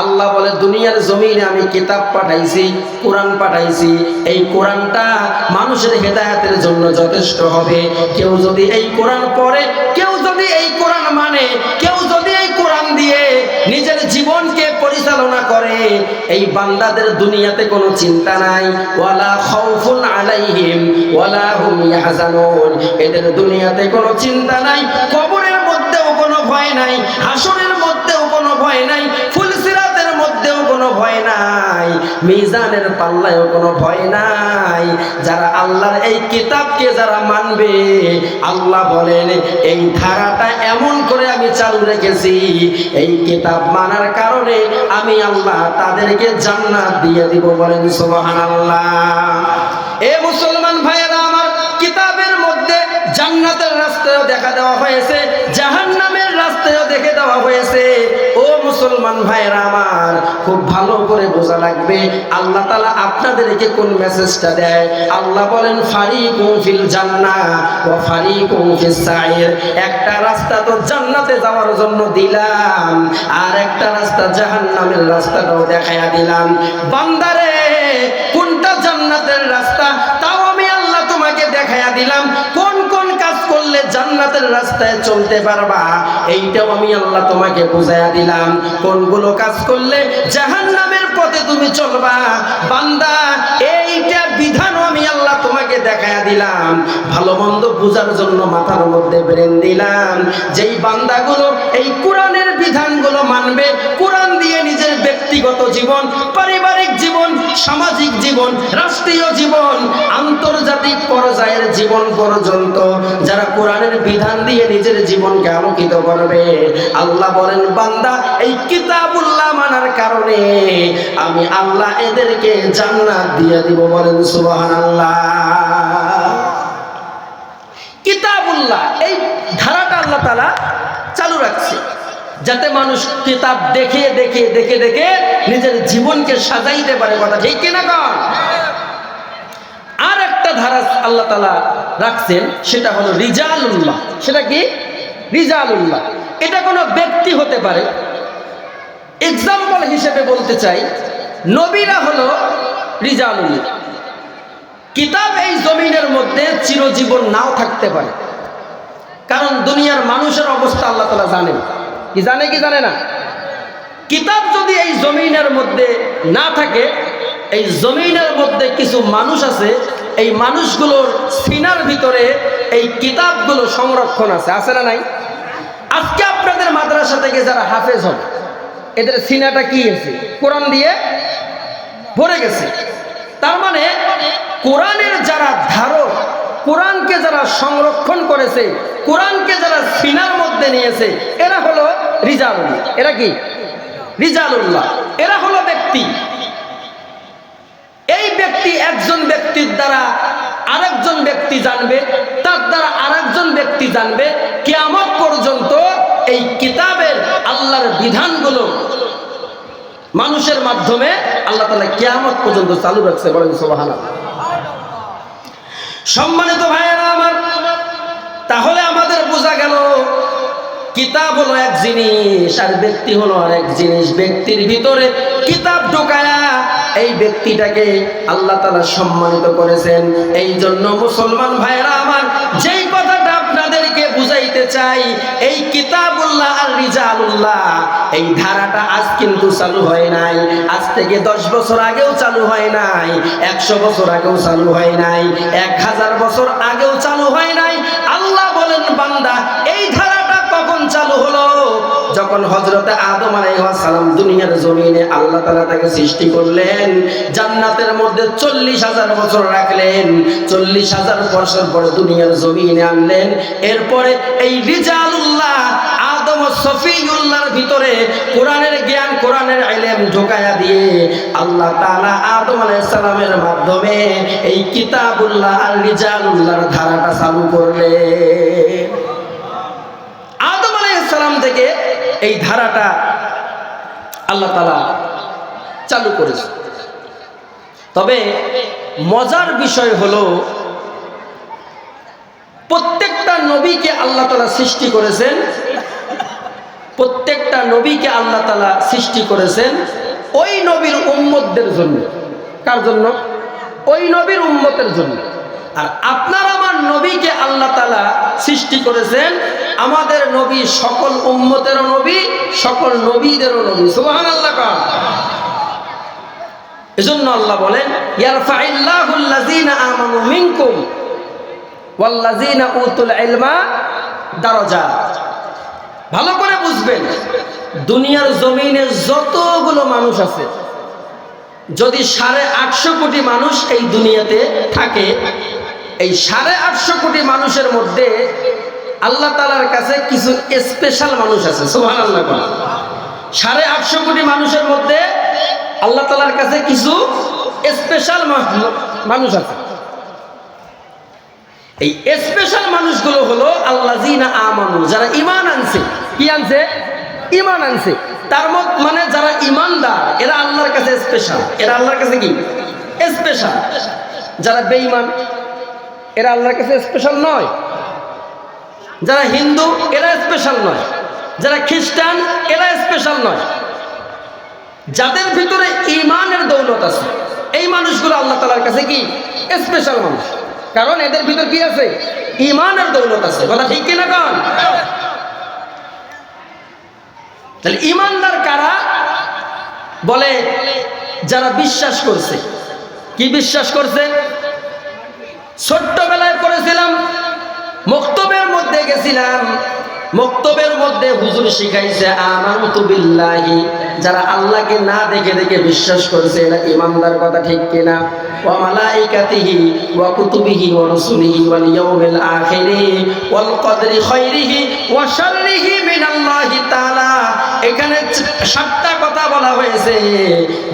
আল্লাহ বলে দুনিয়ার জমিনে আমি কিতাব পাঠাইছি, কোরআন পাঠাইছি। এই কোরআনটা মানুষের হেদায়েতের জন্য যথেষ্ট হবে। কেউ যদি এই কোরআন পড়ে, কেউ যদি এই কোরআন মানে, কেউ যদি এই কোরআন দিয়ে নিজের জীবনকে পরিচালনা করে, এই বান্দাদের দুনিয়াতে কোনো চিন্তা নাই। ওয়ালা খাউফুন আলাইহিম ওয়ালা হুম ইয়াহজানুন, এদের দুনিয়াতে কোনো চিন্তা নাই, কবরের মধ্যেও কোনো ভয় নাই, হাসরের মধ্যেও কোনো ভয় নাই, ফুলসিরাতের মধ্যেও কোনো ভয় নাই, মিজানের পাল্লায়ও কোনো ভয় নাই। যারা আল্লাহর এই কিতাবকে যারা মানবে, আল্লাহ বলেন এই ধারাটা এমন করে আমি চালু রেখেছি, এই কিতাব মানার কারণে আমি আল্লাহ তাদেরকে জান্নাত দিয়ে দিব। বলেন সুবহানাল্লাহ। এ মুসলমান ভাইয়েরা আমার, কিতাবের মধ্যে জান্নাতের রাস্তাও দেখা দেওয়া হয়েছে, জাহান্নামের রাস্তাও দেখে দেওয়া হয়েছে। ও মুসলমান ভাইয়েরা আমার, খুব ভালো করে বোঝা লাগবে আল্লাহ তাআলা আপনাদেরকে কোন মেসেজটা দেয়। আল্লাহ বলেন ফারিকুম ফিল জান্নাহ ওয়া ফারিকুম ফিস সাইর, একটা রাস্তা তো জান্নাতে যাওয়ার জন্য দিলাম, আর একটা রাস্তা জাহান্নামের রাস্তাটাও দেখায়া দিলাম। বান্দারে, কোনটা জান্নাতের রাস্তা তাও আমি আল্লাহ তোমাকে দেখায়া দিলাম। কোন কোন কাজ করলে জান্নাতের রাস্তায় চলতে পারবা, এইটাও আমি আল্লাহ তোমাকে বুঝাইয়া দিলাম। কোনগুলো কাজ করলে জাহান্নামের পথে তুমি চলবা, বান্দা এইটা বিধানও আমি আল্লাহ তোমাকে দেখায়া দিলাম। ভালো মন্দ বুঝার জন্য মাথার মধ্যে ব্রেন দিলাম। যেই বান্দাগুলো এই কোরআনের বিধানগুলো মানবে, কোরআন দিয়ে নিজের ব্যক্তিগত জীবন, পারিবারিক জীবন, সামাজিক জীবন, রাষ্ট্রীয় জীবন, আন্তর্জাতিক পর্যায়ের জীবন পর্যন্ত যারা কোরআনের বিধান দিয়ে নিজের জীবনকে আলোকিত করবে, আল্লাহ বলেন বান্দা এই কিতাবুল্লাহ মানার কারণে আমি আল্লাহ এদেরকে জান্নাত দিয়ে দিব। বলেন সুবহানাল্লাহ। কিতাবুল্লাহ, এই ধারাটা আল্লাহ তাআলা চালু রাখছে যাতে মানুষ কিতাব দেখে দেখে দেখে দেখে নিজের জীবনকে সাজাইতে পারে। কথা ঠিক কিনা কন? আর একটা ধারা আল্লাহ তাআলা রাখছেন, সেটা হলো রিজালুল্লাহ। সেটা কি? রিজালুল্লাহ। এটা কোনো ব্যক্তি হতে পারে। এক্সাম্পল হিসেবে বলতে চাই, নবীরা হলো রিজালুল্লাহ। কিতাব এই জমিনের মধ্যে চিরজীবন নাও থাকতে পারে, কারণ দুনিয়ার মানুষের অবস্থা আল্লাহ তাআলা জানেন। কি জানে কি জানে না? কিতাব যদি এই জমিনের মধ্যে না থাকে, এই জমিনের মধ্যে কিছু মানুষ আছে, এই মানুষগুলোর সিনার ভিতরে এই কিতাবগুলো সংরক্ষণ আছে, আছে না নাই? আজকে আপনাদের মাদ্রাসা থেকে যারা হাফেজ হবে, এদের সিনাটা কি আছে? কোরআন দিয়ে ভরে গেছে। তার মানে কোরআনের যারা ধারক, কোরআনকে যারা সংরক্ষণ করেছে, কোরআনকে যারা সিনার মধ্যে নিয়েছে, এরা হলো রিজালুল্লাহ। এরা কি? রিজালুল্লাহ। এরা হলো ব্যক্তি। এই ব্যক্তি একজন ব্যক্তির দ্বারা আরেকজন ব্যক্তি জানবে, তার দ্বারা আরেকজন ব্যক্তি জানবে। কিয়ামত পর্যন্ত এই কিতাবের আল্লাহর বিধানগুলো মানুষের মাধ্যমে আল্লাহ তাআলা কিয়ামত পর্যন্ত চালু রাখছে। বলেন সুবহানাল্লাহ। সম্মানিত ভাইয়েরা আমার, তাহলে আমাদের বোঝা গেল কিতাব হলো এক জিনিস আর ব্যক্তি হলো আরেক জিনিস। ব্যক্তির ভিতরে কিতাব ঢোকায়া এই ব্যক্তিটাকে আল্লাহ তাআলা সম্মানিত করেছেন। এই জন্য মুসলমান ভাইয়েরা আমার, যেই কথাটা আপনাদেরকে বুঝাইতে চাই, এই কিতাবুল্লাহ আর রিজালুল্লাহ, এই ধারাটা আজ কিন্তু চালু হয় নাই। আজ থেকে 10 বছর আগেও চালু হয় নাই, 100 বছর আগেও চালু হয় নাই, 1000 বছর আগেও চালু হয় নাই। আল্লাহ বলেন বান্দা, এই ধারাটা কখন চালু হলো? যখন হযরতে আদম আলাইহিস সালাম দুনিয়ার জমিনে আল্লাহ তাআলা তাকে সৃষ্টি করলেন, জান্নাতের মধ্যে 40,000 বছর রাখলেন, 40,000 বছর পরে দুনিয়ার জমিনে আনলেন। এরপরে এই রিজালুল্লাহ আদম ও সফিউল্লাহর ভিতরে কোরআনের জ্ঞান, কোরআনের ইলম ঢোকায়া দিয়ে আল্লাহ তাআলা আদম আলাইহিস সালামের মাধ্যমে এই কিতাবুল্লাহ আর রিজালুল্লাহর ধারাটা চালু করলেন। আদম আলাইহিস সালাম থেকে এই ধারাটা আল্লাহ তাআলা চালু করেছে। তবে মজার বিষয় হলো, প্রত্যেকটা নবীকে আল্লাহ তাআলা সৃষ্টি করেছেন, প্রত্যেকটা নবীকে আল্লাহ তাআলা সৃষ্টি করেছেন ওই নবীর উম্মতদের জন্য। কার জন্য? ওই নবীর উম্মতের জন্য। আর আপনার আমার নবীকে আল্লাহ তাআলা সৃষ্টি করেছেন আমাদের নবী সকল উম্মতেরও নবী, সকল নবীদেরও নবী। সুবহানাল্লাহ। এজন্য আল্লাহ বলেন ইয়ারফাইল্লাহুল লাযিনা আমানু মিনকুম ওয়াল লাযিনা উতুল ইলমা দারাজাত। ভালো করে বুঝবেন, দুনিয়ার জমিনে যতগুলো মানুষ আছে, যদি 850 কোটি মানুষ এই দুনিয়াতে থাকে, এই 850 কোটি মানুষের মধ্যে আল্লাহ তাআলার কাছে কিছু স্পেশাল মানুষ আছে। সুবহানাল্লাহ। 850 কোটি মানুষের মধ্যে আল্লাহ তাআলার কাছে কিছু স্পেশাল মানুষ আছে। এই স্পেশাল মানুষগুলো হলো আল্লাযিনা আমানু, যারা ঈমান আনছে। কি আনছে? ঈমান আনছে। তার মানে যারা ঈমানদার এরা আল্লাহর কাছে স্পেশাল। এরা আল্লাহর কাছে কি স্পেশাল? যারা বেঈমান এরা আল্লাহর কাছে স্পেশাল নয়। যারা হিন্দু এরা স্পেশাল নয়। যারা খ্রিস্টান এরা স্পেশাল নয়। যাদের ভিতরে ঈমানের দৌলত আছে এই মানুষগুলো আল্লাহ তাআলার কাছে কি স্পেশাল মানুষ, কারণ এদের ভিতর কি আছে? ঈমানের দৌলত আছে। কথা ঠিক কিনা কারণ? তাহলে ঈমানদার কারা? বলে যারা বিশ্বাস করছে। কি বিশ্বাস করছে? ছোট্টবেলায় পড়েছিলাম, মক্তবের মধ্যে গেছিলাম, মক্তবের মধ্যে হুজুর শিখাইছে আমানতু বিল্লাহি, যারা আল্লাহকে না দেখে দেখে বিশ্বাস করেছে এরা ঈমানদার। কথা ঠিক কিনা? ওয়া মালাইকাতিহি ওয়া কুতুবিহি ওয়া রাসূলিহি ওয়াল ইয়াউমিল আখিরি ওয়াল কদরি খাইরিহি ওয়া শাররিহি মিনাল্লাহি তাআলা। এখানে 7টা কথা বলা হয়েছে।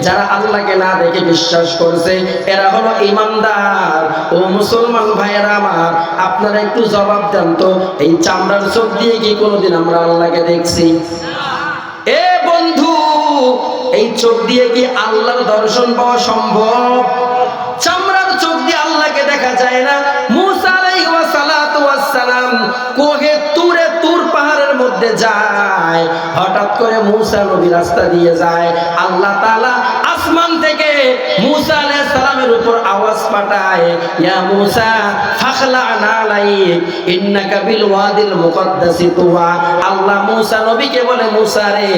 যারা আল্লাহকে না দেখে বিশ্বাস করছে এরা হলো ঈমানদার। ও মুসলমান ভাইয়েরা আমার, আপনারা একটু জবাব দেন তো, এই চামড়ার চোখ দিয়ে কি কোনোদিন আমরা আল্লাহকে দেখছি? এ বন্ধু, এই চোখ দিয়ে কি আল্লাহর দর্শন পাওয়া সম্ভব? চামড়ার চোখ দিয়ে আল্লাহকে দেখা যায় না। মুসা আলাইহিস সালাতু ওয়াস সালাম কোহে তুরে, তুর পাহাড়ের মধ্যে যায়। হঠাৎ করে মুসা নবী রাস্তা দিয়ে যায়, আল্লাহ তাআলা আসমান থেকে মুসা আলাইহিস সালামের উপর আওয়াজ পাঠায়, ইয়া মুসা ফাখলা'না আলাইক ইন্নাকা বিল ওয়াদিল মুকদ্দাসি তুওয়া। আল্লাহ মুসা নবীকে বলে, মুসা রে,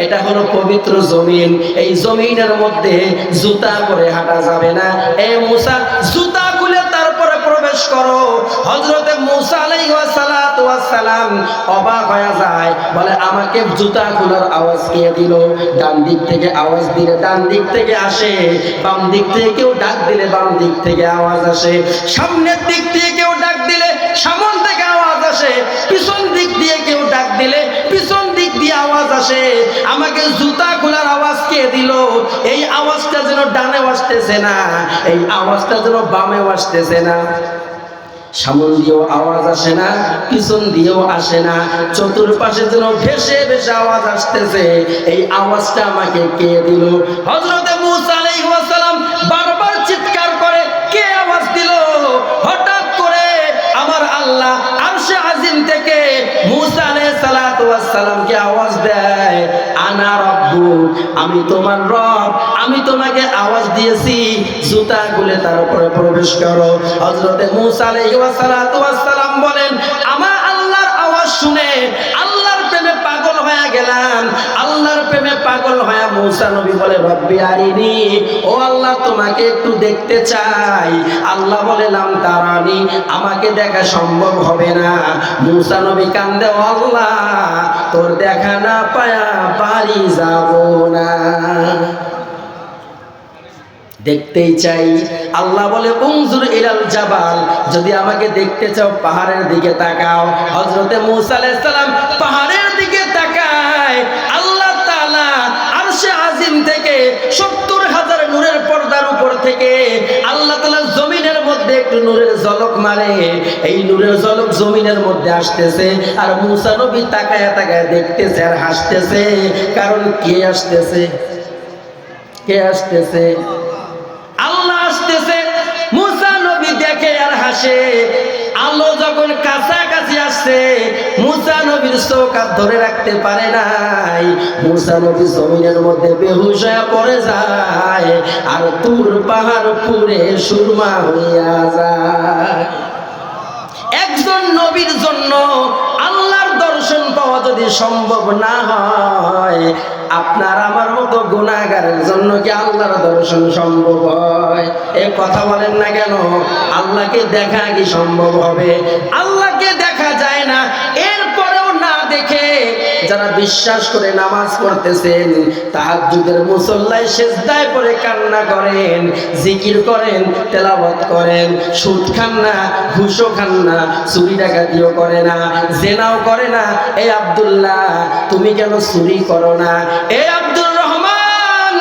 এটা হলো পবিত্র জমিন, এই জমিনের মধ্যে জুতা পরে হাঁটা যাবে না। এ মুসা, জুতা খুলে তারপরে প্রবেশ করো। হযরতে মুসা আলাইহিস সালাতু ওয়াস সালাম অবাক হয়ে যায়, বলে আমাকে জুতা খোলার আওয়াজ কে দিল? ডান দিক থেকে আওয়াজ দিলে ডান দিক থেকে আসে, বাম দিক থেকে কেউ ডাক দিলে বাম দিক থেকে আওয়াজ আসে, সামনের দিক থেকে কেউ ডাক দিলে সামন থেকে আওয়াজ আসে, পিছন দিক দিয়ে কেউ ডাক দিলে পিছন দিক দিয়ে আওয়াজ আসে। আমাকে জুতা খোলার আওয়াজ কে দিল? এই আওয়াজটা যেন ডানে আসতেছে না, এই আওয়াজটা যেন বামে আসতেছে না, সামন দিয়েও আওয়াজ আসে না, পিছন দিয়েও আসে না, চতুর্পাশে যেন ভেসে ভেসে আওয়াজ আসতেছে। এই আওয়াজটা আমাকে কে দিল? হযরতে মুসা আলাইহিস সালাম বারবার চিৎকার করে, কে আওয়াজ দিল? হঠাৎ করে আমার আল্লাহ আরশে আজিম থেকে মুসা আলাইহিস সালাতু ওয়াস সালামকে আওয়াজ দেয়, আনা রাব্বুক, আমি তোমার রব, আমি তোমাকে আওয়াজ দিয়েছি, জুতা খুলে তার উপরে প্রবেশ করো। হযরতে মুসা আলাইহিস সালাতু ওয়াস সালাম বলেন, আমার আল্লাহর আওয়াজ শুনে আল্লাহর প্রেমে পাগল হয়ে গেলাম। আল্লাহর প্রেমে পাগল হয়ে মুসা নবী বলে, রব্বি আরিনি, ও আল্লাহ তোমাকে একটু দেখতে চাই। আল্লাহ বলে, লাম তারানি, আমাকে দেখা সম্ভব হবে না। মুসা নবী কান্দে, ও আল্লাহ তোর দেখা না পায়া বাড়ি যাব না, দেখতেই চাই। আল্লাহ বলে, উনজুর ইলাল জাবাল, যদি আমাকে দেখতে চাও পাহাড়ের দিকে তাকাও। হযরতে মুসা আলাইহিস সালাম পাহাড়ের দিকে তাকায়। আল্লাহ তাআলা আরশে আজিম থেকে ৭০,০০০ নূরের পর্দার উপর থেকে আল্লাহ তাআলা জমিনের মধ্যে একটু নূরের ঝলক মারে। এই নূরের ঝলক জমিনের মধ্যে আসতেছে, আর মুসা নবী তাকায় তাকায় দেখতেছে আর হাসতেছে। কারণ কে আসতেছে? কে আসতেছে? আল্লাহ আসতেছে। মুসা নবী দেখে আর আসে, আলো যখন কাছাকাছি আসছে, মুসা নবীর চৌকাত ধরে রাখতে পারে নাই। মুসা নবী জমিনের মধ্যে বেহুশ হয়ে পড়ে যায়, আর তুর পাহাড় পুড়ে সুরমা হইয়া যায়। একজন নবীর জন্য আল্লাহর দর্শন পাওয়া যদি সম্ভব না হয়, আপনার আমার মতো গুনাহগারের জন্য কি আল্লাহর দর্শন সম্ভব হয়? এ কথা বলেন না কেন? আল্লাহকে দেখা কি সম্ভব হবে? আল্লাহকে দেখা যায় না। এরপরেও না দেখে যারা বিশ্বাস করে নামাজ পড়তেছেন, তাহাজ্জুদের মুসল্লায় সিজদায় পড়ে কান্না করেন, জিকির করেন, তেলাওয়াত করেন, সুদ খান না, ঘুষও খান না, চুরি ডাকাতিও করে না, জেনাও করে না, এই আব্দুল্লাহ তুমি কেন চুরি করো না? এই আব্দুর রহমান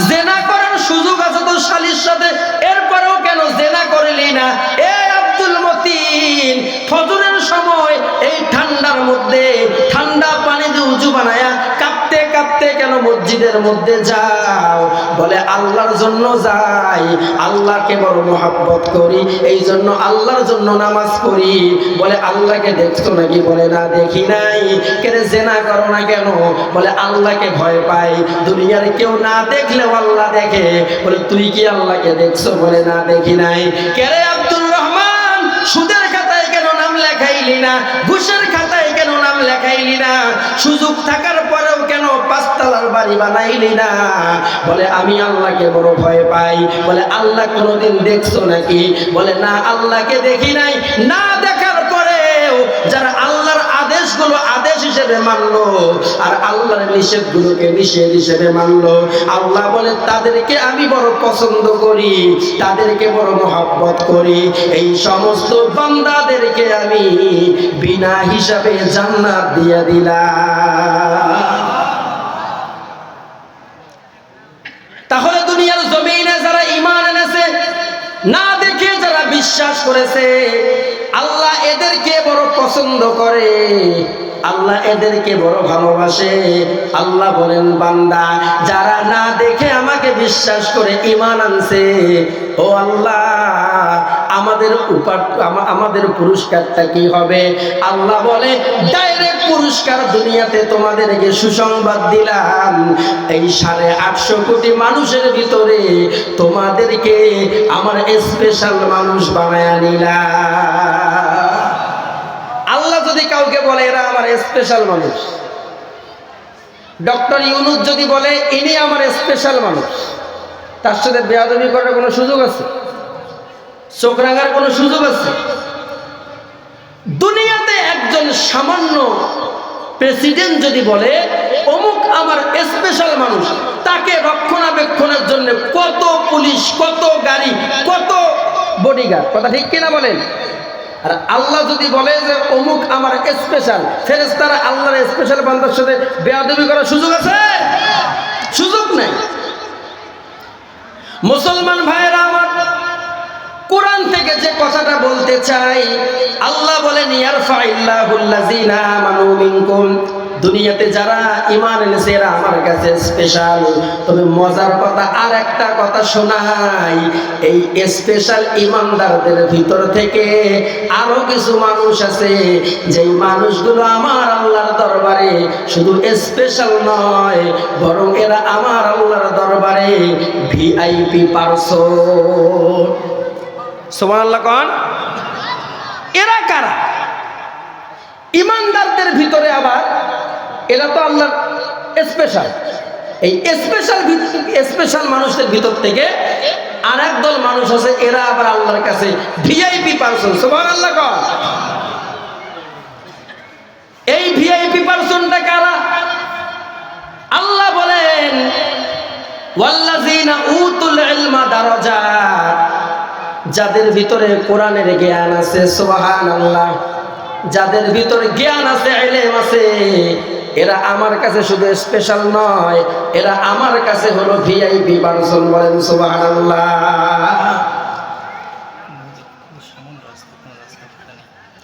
জেনা করার সুযোগ আছে তো শালীর সাথে, এরপরেও কেন জেনা করলি না? এই আব্দুল মতিন ফজরের সময় এই ঠান্ডার মধ্যে ঠান্ডা পানি দিয়ে উজু বানায়া কাঁপতে কাঁপতে কেন মসজিদের মধ্যে যাও? বলে আল্লাহর জন্য যাই, আল্লাহকে বড় মহব্বত করি, এই জন্য আল্লাহর জন্য নামাজ পড়ি। বলে আল্লাহকে দেখছো নাকি? বলে না দেখি নাই। কেন জেনা করো না কেন? বলে আল্লাহকে ভয় পাই, দুনিয়ার কেউ না দেখলেও আল্লাহ দেখে। বলে তুই কি আল্লাহকে দেখছো? বলে না দেখি নাই। কেরে আব্দুর রহমান সুদের খাতায় কেন নাম লেখাইলি না? ঘুষের খাতায় কেন নাম লেখাইলি না? সুযোগ থাকার পরেও কেন পাঁচতলার বাড়ি বানাইলি না? বলে আমি আল্লাহকে বড় ভয় পাই। বলে আল্লাহ কোনোদিন দেখছো নাকি? বলে না আল্লাহকে দেখি নাই। না দেখার পরেও যারা আল্লাহর আদেশগুলো আদেশ হিসেবে মানলো আর আল্লাহর নিষেধগুলোকে নিষেধ হিসেবে মানলো, আল্লাহ বলে তাদেরকে আমি বড় পছন্দ করি, তাদেরকে বড় মহব্বত করি। এই সমস্ত বান্দাদেরকে আমি বিনা হিসাবে জান্নাত দিয়ে দিলাম। তাহলে দুনিয়ার জমিনে যারা ঈমান এনেছে, না দেখে যারা বিশ্বাস করেছে, আল্লাহ এদেরকে বড় পছন্দ করে, আল্লাহ এদেরকে বড় ভালোবাসে। আল্লাহ বলেন বান্দা যারা না দেখে আমাকে বিশ্বাস করে ঈমান আনছে, ও আল্লাহ আমাদের পুরস্কারটা কি হবে? আল্লাহ বলে ডাইরেক্ট পুরস্কার দুনিয়াতে তোমাদেরকে সুসংবাদ দিলাম, এই 850 কোটি মানুষের ভিতরে তোমাদেরকে আমার স্পেশাল মানুষ বানায়া নিলাম। আল্লাহ যদি কাউকে বলে এরা আমার স্পেশাল মানুষ, ডক্টর ইউনূস যদি বলে ইনি আমার স্পেশাল মানুষ, তার সাথে বেয়াদবি করার কোনো সুযোগ আছে? চোখ রাঙার কোনো সুযোগ আছে? দুনিয়াতে একজন সামান্য প্রেসিডেন্ট যদি বলে অমুক আমার স্পেশাল মানুষ, তাকে রক্ষণাবেক্ষণের জন্য কত পুলিশ, কত গাড়ি, কত বডিগার্ড, কথা ঠিক কিনা বলেন? আর আল্লাহ যদি বলে যে অমুক আমার স্পেশাল, ফেরেশতারা আল্লাহর স্পেশাল বান্দার সাথে বেয়াদবি করার সুযোগ আছে? সুযোগ নাই। মুসলমান ভাইয়েরা আমার, কোরআন থেকে যে কথাটা বলতে চাই, আল্লাহ বলেন ইয়ারফাইল্লাহুল্লাযীনা আমানু মিনকুম, দুনিয়াতে যারা ঈমান এনেছে এরা আমার কাছে স্পেশাল। তবে মজার কথা আর একটা কথা শোনাই, এই স্পেশাল ঈমানদারদের ভিতর থেকে আরো কিছু মানুষ আছে, যেই মানুষগুলো আমার আল্লাহর দরবারে শুধু স্পেশাল নয়, বরং এরা আমার আল্লাহর দরবারে ভিআইপি পারসন। সুবহানাল্লাহ কোন? এরা কারা? ঈমানদারদের ভিতরে আবার এরা তো আল্লাহর স্পেশাল। এই স্পেশাল মানুষদের ভিতর থেকে আরেক দল মানুষ আছে, এরা আবার আল্লাহর কাছে ভিআইপি পারসন। সুবহানাল্লাহ কোন? এই ভিআইপি পারসনটা কারা? আল্লাহ বলেন ওয়াল্লাযীনা উতুল ইলমা দারাজাত, যাদের ভিতরে কোরআনের জ্ঞান আছে, সুবহানাল্লাহ, যাদের ভিতরে জ্ঞান আছে, ইলম আছে, এরা আমার কাছে শুধু স্পেশাল নয়, এরা আমার কাছে হলো ভিআইপি পারসন। বলেন সুবহানাল্লাহ।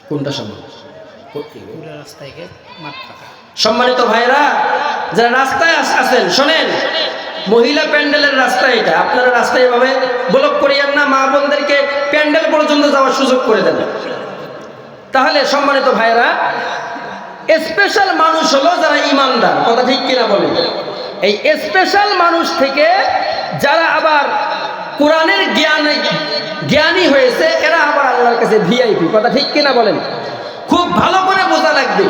কোনটা সামনে? সম্মানিত ভাইরা যারা রাস্তায় আছেন শোনেন, মহিলা প্যান্ডেলের রাস্তা এটা, আপনারা রাস্তায় এভাবে ব্লক করিয়েন না, মা বোনদেরকে প্যান্ডেল পর্যন্ত যাওয়ার সুযোগ করে দেন। তাহলে সম্মানিত ভাইরা, স্পেশাল মানুষ হলো যারা ইমানদার, কথা ঠিক কিনা বলেন? এই স্পেশাল মানুষ থেকে যারা আবার কোরআনের জ্ঞানী হয়েছে, এরা আবার আল্লাহর কাছে ভিআইপি, কথা ঠিক কিনা বলেন? খুব ভালো করে বোঝা লাগবে,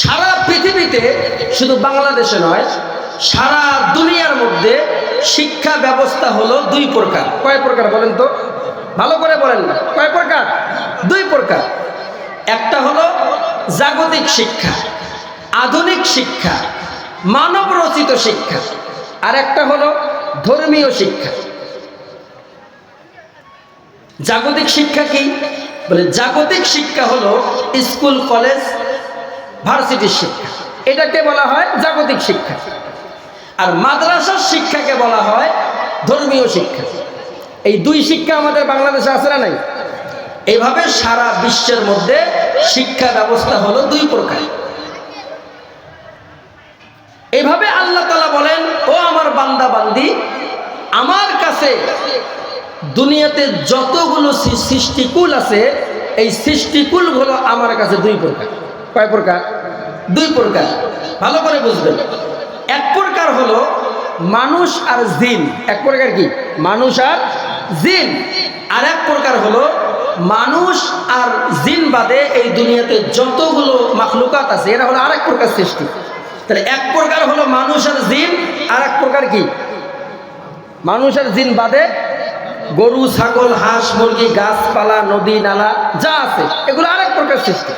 সারা পৃথিবীতে শুধু বাংলাদেশে নয়, সারা দুনিয়ার মধ্যে শিক্ষা ব্যবস্থা হলো দুই প্রকার। কয় প্রকার বলেন তো? ভালো করে বলেন না, কয় প্রকার? দুই প্রকার। একটা হলো জাগতিক শিক্ষা, আধুনিক শিক্ষা, মানব রচিত শিক্ষা, আর একটা হলো ধর্মীয় শিক্ষা। জাগতিক শিক্ষা কি বলে? জাগতিক শিক্ষা হলো স্কুল, কলেজ, ভার্সিটির শিক্ষা, এটাকে বলা হয় জাগতিক শিক্ষা। আর মাদ্রাসার শিক্ষাকে বলা হয় ধর্মীয় শিক্ষা। এই দুই শিক্ষা আমাদের বাংলাদেশে আছে না নাই? এইভাবে সারা বিশ্বের মধ্যে শিক্ষা ব্যবস্থা হলো দুই প্রকার। এইভাবে আল্লাহ তাআলা বলেন, ও আমার বান্দা বান্দি, আমার কাছে দুনিয়াতে যতগুলো সৃষ্টিকুল আছে, এই সৃষ্টিকুলগুলো আমার কাছে দুই প্রকার। কয় প্রকার? দুই প্রকার। ভালো করে বুঝবেন। এক প্রকার হলো মানুষ আর জিন। এক প্রকার কি? মানুষ আর জিন। আর এক প্রকার হলো মানুষ আর জিন বাদে এই দুনিয়াতে যতগুলো মাখলুকাত আছে, এরা হলো আরেক প্রকার সৃষ্টি। তাহলে এক প্রকার হলো মানুষ আর জিন, আর এক প্রকার কি? মানুষ আর জিন বাদে গরু, ছাগল, হাঁস, মুরগি, গাছপালা, নদী, নালা যা আছে, এগুলো আরেক প্রকার সৃষ্টি।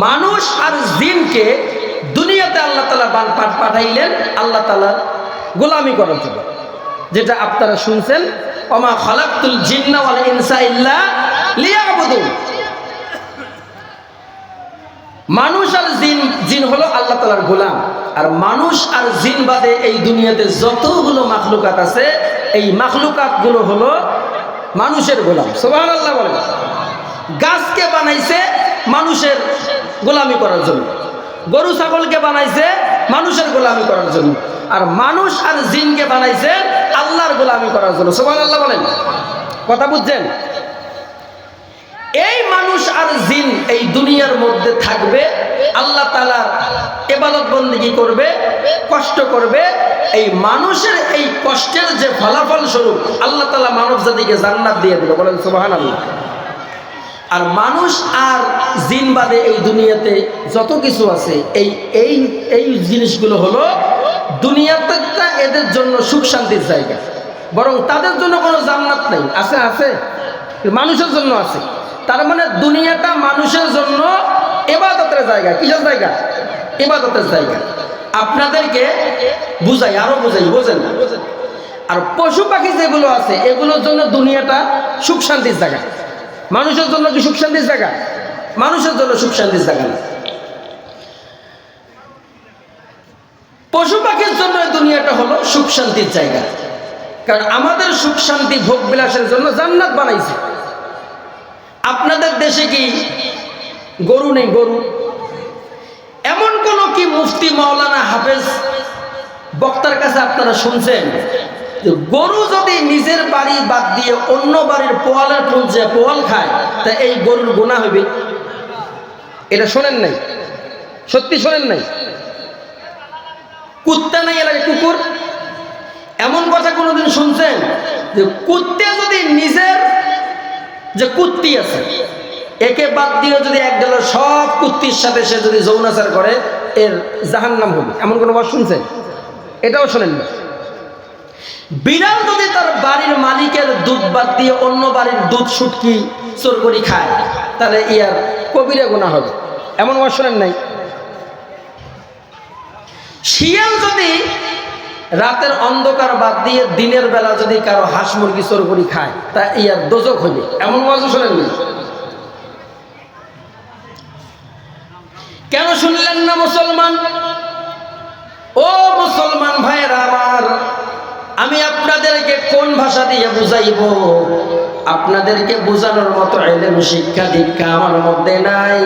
মানুষ আর জিনকে দুনিয়াতে আল্লাহ তাআলা পাঠাইলেন আল্লাহ তাআলার গোলামি করার জন্য, যেটা আপনারা শুনছেন, ওমা খালাকতুল জিন্না ওয়াল ইনসা ইল্লা লিয়াবুদুন। মানুষ আর জিন হলো আল্লাহ তাআলার গোলাম। আর মানুষ আর জিন বাদে এই দুনিয়াতে যতগুলো মাখলুকাত আছে, এই মাখলুকাত গুলো হলো মানুষের গোলাম। সুবহানাল্লাহ বলেন। গাছকে বানাইছে মানুষের গোলামি করার জন্য, গরু ছাগলকে বানাইছে মানুষের গোলামি করার জন্য, আর মানুষ আর জিনকে বানাইছে আল্লাহর গোলামি করার জন্য। সুবহানাল্লাহ বলেন। কথা বুঝছেন? এই মানুষ আর জিন এই দুনিয়ার মধ্যে থাকবে, আল্লাহ তাআলার ইবাদত বন্দেগী করবে, কষ্ট করবে। এই মানুষের এই কষ্টের যে ফলাফল স্বরূপ আল্লাহ তাআলা মানব জাতিকে জান্নাত দিয়ে দিল। বলেন সুবহানাল্লাহ। আর মানুষ আর জিন বাদে এই দুনিয়াতে যত কিছু আছে, এই জিনিসগুলো হলো দুনিয়াতে এদের জন্য সুখ শান্তির জায়গা, বরং তাদের জন্য কোনো জান্নাত নেই। আছে? আছে, মানুষের জন্য আছে। তার মানে দুনিয়াটা মানুষের জন্য ইবাদতের জায়গা। কিসের জায়গা? ইবাদতের জায়গা। আপনাদেরকে বুঝাই, আরো বুঝাই, বোঝেন? আর পশু পাখি যেগুলো আছে, এগুলোর জন্য দুনিয়াটা সুখ শান্তির জায়গা। মানুষের জন্য কি সুখ শান্তির জায়গা? মানুষের জন্য সুখ শান্তির জায়গা না। পশু পাখির জন্য দুনিয়াটা হলো সুখ শান্তির জায়গা, কারণ আমাদের সুখ শান্তি ভোগ বিলাসের জন্য জান্নাত বানাইছে। আপনাদের দেশে কি গরু নেই? গরু এমন কোন কি মুফতি, মাওলানা, হাফেজ, বক্তার কাছে আপনারা শুনছেন যে গরু যদি নিজের বাড়ি বাদ দিয়ে অন্য বাড়ির পোয়ালের পুঁজে পোয়াল খায়, তা এই গরুর গুনাহ হবে? এটা শোনেন নাই? সত্যি শোনেন নাই? কুত্তা নাই এলাকায়, কুকুর, এমন কথা কোনোদিন শুনছেন যে কুত্তে যদি নিজের যে কুত্তি আছে একে বাদ দিয়ে যদি এক গেল সব কুত্তির সাথে সে যদি যৌনাচার করে, এর জাহান্নাম হবে? এমন কোনো কথা শুনছেন? এটাও শোনেন না? বিড়াল যদি তার বাড়ির মালিকের দুধ বাদ দিয়ে অন্য বাড়ির দুধ শুটকি চোর করে খায়, তাহলে ইয়ার কবিরা গুনাহ হবে? এমন কথা শোনেন নাই? শিয়াল যদি রাতের অন্ধকার বাদ দিয়ে দিনের বেলা যদি কারো হাঁস মুরগি চোর করে খায়, তা ইয়ার দোজক হবে? এমন কথা শোনেন নাই? কেন শুনলেন না মুসলমান? ও মুসলমান ভাইয়েরা আমার, আমি আপনাদেরকে কোন ভাষা দিয়ে বুঝাইব? আপনাদেরকে বোঝানোর মতো ইলম শিক্ষা দীক্ষা আমার মধ্যে নাই।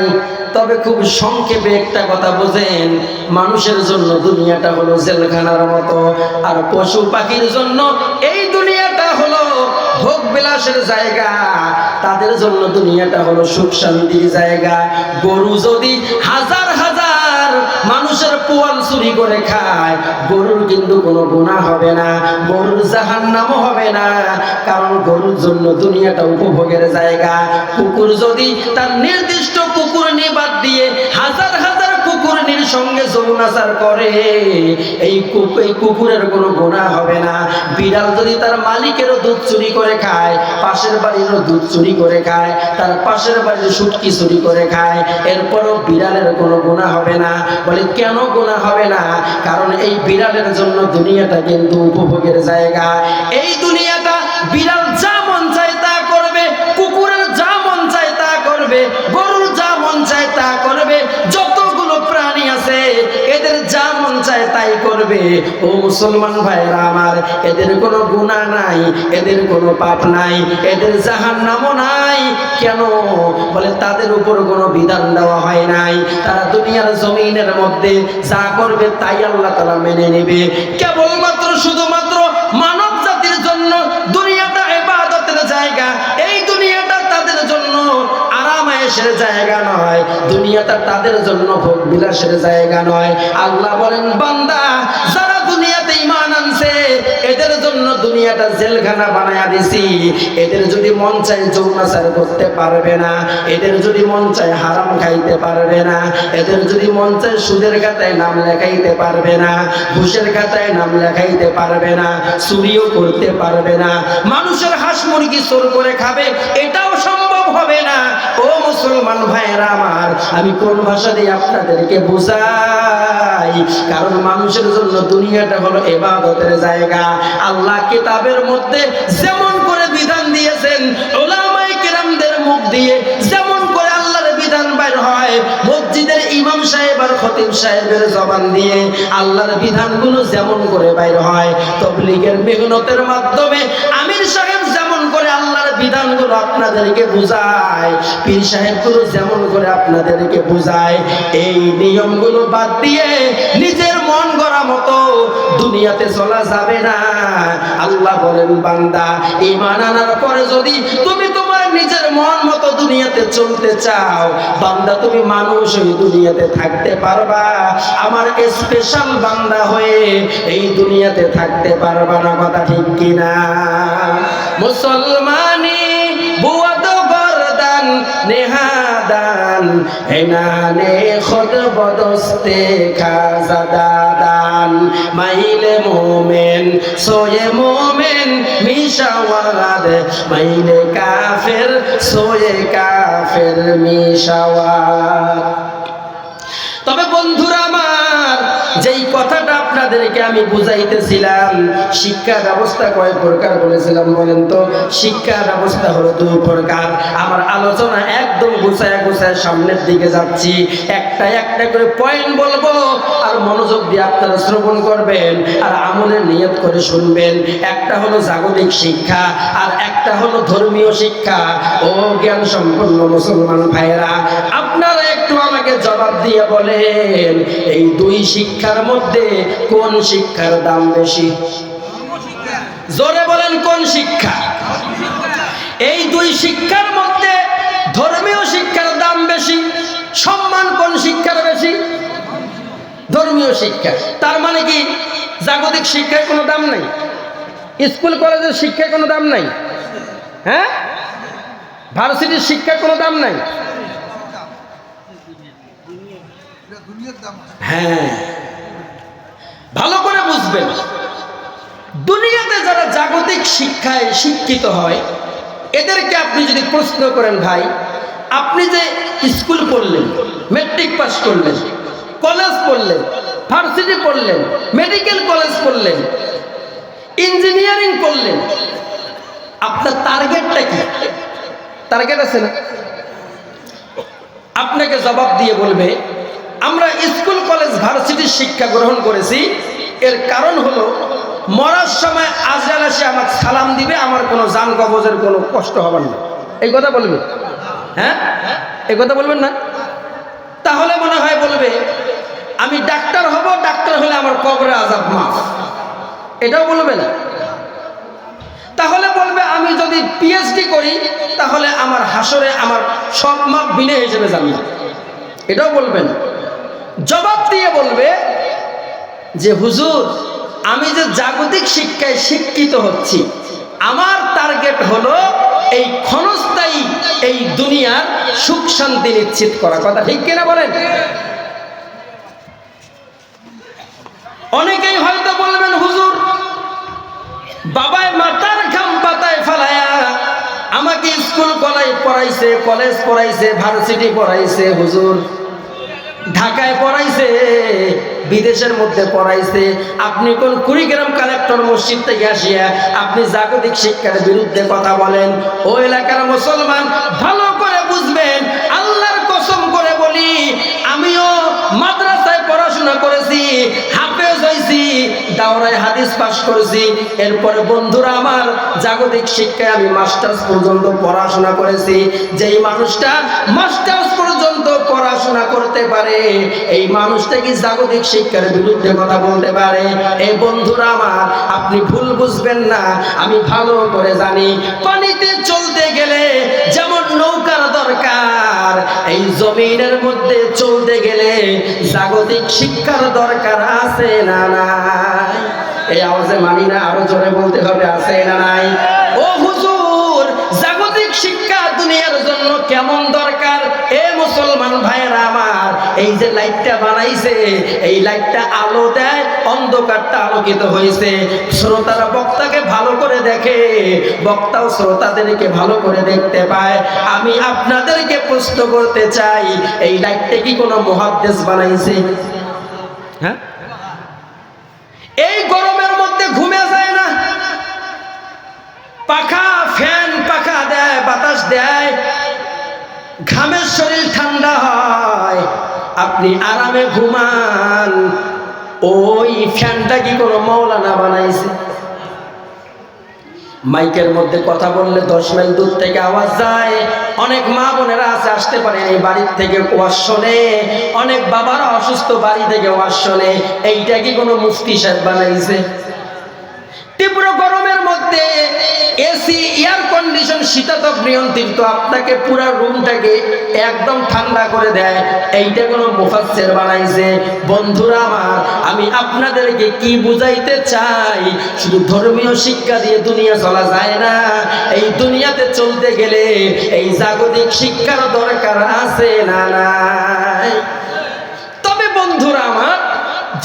তবে খুব সংক্ষেপে একটা কথা বোঝেন, মানুষের জন্য দুনিয়াটা হলো জেলখানার মতো, আর পশু পাখির জন্য এই দুনিয়াটা হলো ভোগ বিলাসের জায়গা। তাদের জন্য দুনিয়াটা হলো সুখ শান্তির জায়গা। গরু যদি হাজার হাজার মানুষের পোয়াল চুরি করে খায়, গরুর কিন্তু কোনো গুনাহ হবে না, গরুর জাহান্নামও হবে না, কারণ গরুর জন্য দুনিয়াটা উপভোগের জায়গা। কুকুর যদি তার নির্দিষ্ট কুকুর নিবাদ দিয়ে হাজার হাজার কুকুরনির সঙ্গে যৌনাচার করে, এই কুকুরের কোনো গুনাহ হবে না। বিড়াল যদি তার মালিকেরও দুধ চুরি করে খায়, পাশের বাড়িরও দুধ চুরি করে খায়, তার পাশের বাড়ির শুটকি চুরি করে খায়, এরপরও বিড়ালের কোনো গুনাহ হবে না। বলে কেন গুনাহ হবে না? কারণ এই বিড়ালের জন্য দুনিয়াটা কিন্তু উপভোগের জায়গা। এই দুনিয়াটা বিড়াল যা মন চায় তা করবে, কুকুরের যা মন চায় তা করবে, গরুর যা মন চায় তা করবে, যতগুলো প্রাণী আছে এদের যা মন চায় তাই করবে। ও মুসলমান ভাইরা আমার, এদের কোনো গুনাহ নাই, এদের কোনো পাপ নাই, এদের জাহান্নামও নাই। কেন? বলে তাদের উপর কোনো বিধান দেওয়া হয় নাই। তারা দুনিয়ার জমিনের মধ্যে যা করবে তাই আল্লাহ তাআলা মেনে নেবে। কেবলমাত্র শুধুমাত্র মানব জাতির জন্য দুনিয়াটা ইবাদতের জায়গা। এই দুনিয়াটা তাদের জন্য আরামায়েশের জায়গা নয়, দুনিয়াটা তাদের জন্য ভোগ বিলাসের জায়গা নয়। আল্লাহ বলেন, বান্দা যারা দুনিয়াতে ঈমান আনছে এদের জন্য দুনিয়াটা জেলখানা বানায়া দিছি। এদের যদি মন চায় যৌনাচার করতে পারবে না, এদের যদি মন চায় হারাম খাইতে পারবে না, এদের যদি মন চায় সুদের খাতায় নাম লেখাইতে পারবে না, ঘুষের খাতায় নাম লেখাইতে পারবে না, চুরিও করতে পারবে না, মানুষের হাঁস মুরগি চোর করে খাবে, এটাও সম্ভব হবে না। ও মুসলমান ভাইরা আমার, আমি কোন ভাষা দিয়ে আপনাদেরকে বোঝাই? কারণ মানুষের জন্য দুনিয়াটা হলো ইবাদতের জায়গা। আল্লাহ কিতাবের মধ্যে যেমন করে বিধান দিয়েছেন, উলামায়ে কেরামদের মুখ দিয়ে যেমন করে আল্লাহর বিধান বাইর হয়, মসজিদের ইমাম সাহেব আর খতিব সাহেবের জবান দিয়ে আল্লাহর বিধানগুলো যেমন করে বাইর হয়, তাবলীগের মেহনতের মাধ্যমে আমির সাহেব যেমন করে আল্লাহর বিধানগুলো আপনাদেরকে বুঝায়, পীর সাহেবগুলো যেমন করে আপনাদেরকে বুঝায়, এই নিয়মগুলো বাদ দিয়ে নিজের মন গড়া মতো দুনিয়াতে চলা যাবে না। আল্লাহ বলেন, বান্দা ঈমান আনার পরে যদি তুমি তোমার নিজের মন মতো দুনিয়াতে চলতে চাও, বান্দা তুমি মানুষ ওই দুনিয়াতে থাকতে পারবা, আমার স্পেশাল বান্দা হয়ে এই দুনিয়াতে থাকতে পারবা না। কথা ঠিক কিনা? মুসলমানি বুয়াদ গরদান নেহাদান এনানে খোদ বদস্তে খাজাদাদান মাইলে মোমেন সোয়ে মোমেন মিশাওয়াদ মাইলে কাফের সোয়ে কাফের মিশাওয়াদ। তবে বন্ধুরা আমার, যেই কথাটা আপনাদেরকে আমি বুঝাইতেছিলাম, শিক্ষা ব্যবস্থা কয় প্রকার বলেছিলাম বলেন তো? শিক্ষা ব্যবস্থা হলো দুই প্রকার। আমার আলোচনা একদম গুছায় গুছায় সামনের দিকে যাচ্ছি, একটা একটা করে পয়েন্ট বলবো, আর মনোযোগ দিয়ে আপনারা শ্রবণ করবেন আর আমলের নিয়ত করে শুনবেন। একটা হলো জাগতিক শিক্ষা, আর একটা হলো ধর্মীয় শিক্ষা। ও জ্ঞান সম্পন্ন মুসলমান ভাইরা, আপনারা একটু আমাকে জবাব দিয়ে বলেন, এই দুই শিক্ষার মধ্যে কোন শিক্ষার দাম বেশি? জোরে বলেন, কোন শিক্ষা? এই দুই শিক্ষার মধ্যে ধর্মীয় শিক্ষার দাম বেশি, সম্মান কোন শিক্ষার বেশি? ধর্মীয় শিক্ষা। তার মানে কি জাগতিক শিক্ষায় কোনো দাম নাই? স্কুল কলেজের শিক্ষায় কোনো দাম নাই? হ্যাঁ, ভার্সিটির শিক্ষায় কোনো দাম নাই? হ্যাঁ, ভালো করে বুঝবেন, দুনিয়াতে যারা জাগতিক শিক্ষায় শিক্ষিত হয় এদেরকে আপনি যদি প্রশ্ন করেন, ভাই আপনি যে স্কুল পড়লেন, মেট্রিক পাস করলেন, কলেজ পড়লেন, ভার্সিটি পড়লেন, মেডিকেল কলেজ পড়লেন, ইঞ্জিনিয়ারিং পড়লেন, আপনার টার্গেটটা কি? টার্গেট আছে না? আপনাকে জবাব দিয়ে বলবে, আমরা স্কুল কলেজ ভার্সিটির শিক্ষা গ্রহণ করেছি, এর কারণ হলো মরার সময় আজরাইল এসে আমাকে সালাম দিবে, আমার কোনো জান কবজের কোনো কষ্ট হবে না। এই কথা বলবে? হ্যাঁ, এই কথা বলবেন না? তাহলে মনে হয় বলবে আমি ডাক্তার হব, ডাক্তার হলে আমার কবরে আযাব মাফ, এটাও বলবে না। তাহলে বলবে আমি যদি পিএইচডি করি তাহলে আমার হাসরে আমার সব মাপ বিনা হিসেবে জান্নাত, এটাও বলবে না। জবাব দিয়ে বলবে যে হুজুর, আমি যে জাগতিক শিক্ষায় শিক্ষিত হচ্ছি, আমার টার্গেট হলো এই ক্ষণস্থায়ী এই দুনিয়ার সুখ শান্তি নিশ্চিত করা। কথা ঠিক কিনা বলেন? অনেকেই হয়তো বলবেন হুজুর, বাবায় মাথার ঘাম পাতায় ফালায়া আমাকে স্কুল পড়াইছে, কলেজ পড়াইছে, ভার্সিটি পড়াইছে, হুজুর ঢাকায় পড়াইছে, বিদেশের মধ্যে পড়াইছে, আপনি কোন কুড়িগ্রাম কালেক্টর মসজিদ থেকে আসিয়া আপনি জাগতিক শিক্ষার বিরুদ্ধে কথা বলেন? ও এলাকার মুসলমান ভালো করে বুঝবেন, আল্লাহর কসম করে বলি, আমিও মাদ্রাসায় পড়াশোনা করেছি, হাফেজ হইছি, দাওরায় হাদিস পাস করেছি, এরপরে বন্ধুরা আমার জাগতিক শিক্ষায় আমি মাস্টার্স পর্যন্ত পড়াশোনা করেছি। যেই মানুষটা মাস্টার্স পর্যন্ত পড়াশোনা করতে পারে, এই মানুষটা কি জাগতিক শিক্ষার বিরুদ্ধে কথা বলতে পারে? এই বন্ধুরা আমার, আপনি ভুল বুঝবেন না, আমি ভালো করে জানি। পানিতে চলতে গেলে যেমন নৌকার দরকার, এই জমিনের মধ্যে চলতে গেলে জাগতিক শিক্ষার দরকার আছে না নাই? এই আওয়াজে মানি না, আরো জোরে বলতে হবে, আছে না নাই? ও হুজুর, জাগতিক শিক্ষা দুনিয়ার জন্য কেমন দরকার? এ মুসলমান ভাইয়েরা আমার, এই যে লাইটটা বানাইছে, এই লাইটটা আলো দেয়, অন্ধকারটা আলোকিত হয়েছে। শ্রোতারা বক্তাকে ভালো করে দেখে, বক্তাও শ্রোতাদেরকে ভালো করে দেখতে পায়। আমি আপনাদেরকে প্রশ্ন করতে চাই, এই লাইটটা কি কোনো মুহাদ্দিস বানাইছে? হ্যাঁ, এই গরমের মধ্যে ঘুমে যায় না, পাখা ফ্যান পাখা দেয়, বাতাস দেয়, ঘামের শরীর ঠান্ডা হয়, আপনি আরামে ঘুমান। ওই ফ্যানটা কি কোনো মাওলানা বানাইছে? মাইকের মধ্যে কথা বললে 10 মাইল দূর থেকে আওয়াজ যায়, অনেক মা বোনেরা আছে আসতে পারে এই বাড়ির থেকে ওয়াজ শোনে, অনেক বাবারা অসুস্থ বাড়ি থেকে ওয়াজ শোনে। এইটা কি কোনো মুফতি সাহেব বানাইছে? তীব্র গরমের মধ্যে এসি, এয়ার কন্ডিশন, শীতাতপ নিয়ন্ত্রিত আপনাকে পুরো রুমটাকে একদম ঠান্ডা করে দেয়, এইটা কোনো মুফাসসির বানাইছে? বন্ধুরা আমার, আমি আপনাদেরকে কি বুঝাইতে চাই, শুধু ধর্মীয় শিক্ষা দিয়ে দুনিয়া চলা যায় না। এই দুনিয়াতে চলতে গেলে এই জাগতিক শিক্ষার দরকার আছে না নাই? তবে বন্ধুরা আমার,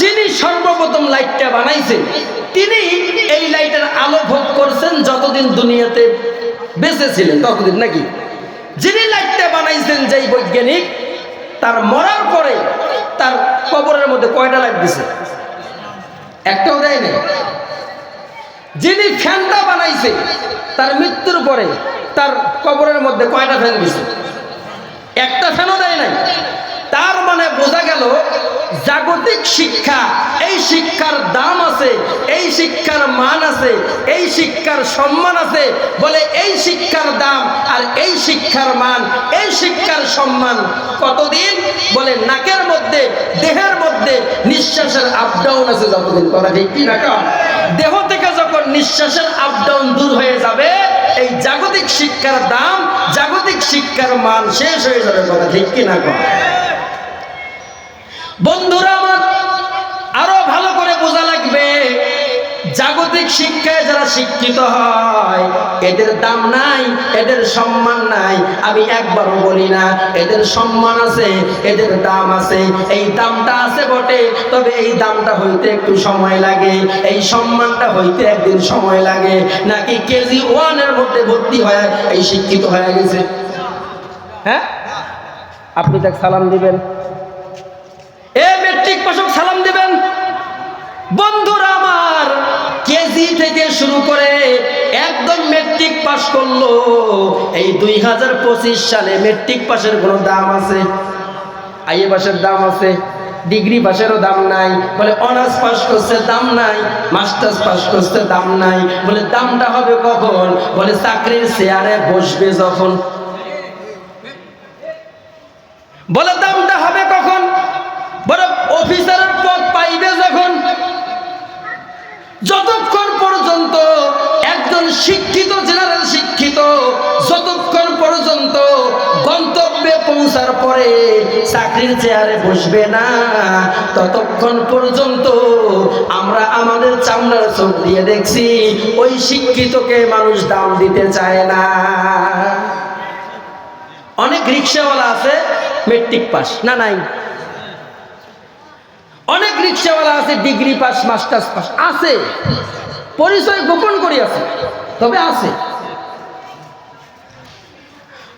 যিনি সর্বপ্রথম লাইটটা বানাইছেন, তিনি এই লাইটের আলো ভোগ করছেন যতদিন দুনিয়াতে বেঁচে ছিলেন ততদিন, নাকি? যিনি লাইটটা বানাইছেন, যেই বৈজ্ঞানিক, তার মরার পরে তার কবরের মধ্যে কয়টা লাইট দিছে? একটাও দেয় না। যিনি ফ্যানটা বানাইছে, তার মৃত্যুর পরে তার কবরের মধ্যে কয়টা ফ্যান দিছে? একটা ফ্যানও দেয় নাই। তার মানে বোঝা গেল জাগতিক শিক্ষা, এই শিক্ষার দাম আছে, এই শিক্ষার মান আছে, এই শিক্ষার সম্মান আছে। বলে এই শিক্ষার দাম আর এই শিক্ষার মান, এই শিক্ষার সম্মান কতদিন? বলে নাকের মধ্যে, দেহের মধ্যে নিঃশ্বাসের আপ ডাউন আছে যতদিন। কথা ঠিক কি না? দেহ থেকে যখন নিঃশ্বাসের আপ ডাউন দূর হয়ে যাবে, এই জাগতিক শিক্ষার দাম, জাগতিক শিক্ষার মান শেষ হয়ে যাবে। কথা ঠিক কি না? বন্ধুরা আমার, আরো ভালো করে বোঝা লাগবে, জাগতিক শিক্ষায় যারা শিক্ষিত হয় এদের দাম নাই, এদের সম্মান নাই। আমি একবারও বলি না, এদের সম্মান আছে, এদের দাম আছে। এই দামটা আছে বটে, তবে এই দামটা হইতে একটু সময় লাগে, এই সম্মানটা হইতে একদিন সময় লাগে। নাকি কেজি 1 মধ্যে ভর্তি হয় এই শিক্ষিত হয়ে গেছে? হ্যাঁ, আপনি তাকে সালাম দিবেন, মেট্রিক পাশক সালাম দিবেন। বন্ধুরা আমার, কেজি থেকে শুরু করে একদম মেট্রিক পাস করলো, এই 2025 সালে মেট্রিক পাশের কোনো দাম আছে? আইএ পাশের দাম আছে? ডিগ্রি পাশেরও দাম নাই, বলে অনার্স পাস করছে দাম নাই, মাস্টার্স পাস করছে দাম নাই। বলে দামটা হবে কখন? বলে চাকরির চেয়ারে বসবে যখন। বলে দামটা হবে কখন? বলে অফিসারের পদ পাইবে যখন। যতক্ষণ পর্যন্ত একজন শিক্ষিত, জেনারেল শিক্ষিত যতক্ষণ পর্যন্ত গন্তব্যে পৌঁছার পরে চাকরির চেয়ারে বসবে না, ততক্ষণ পর্যন্ত আমরা আমাদের চামড়ার চোখ দিয়ে দেখছি ওই শিক্ষিতকে মানুষ দাম দিতে চায় না। অনেক রিক্সাওয়ালা আছে মেট্রিক পাস, না নাই? অনেক রিক্সাওয়ালা আছে ডিগ্রি পাস, মাস্টার্স পাস আছে, পরিচয় গোপন করি আছে, তবে আছে।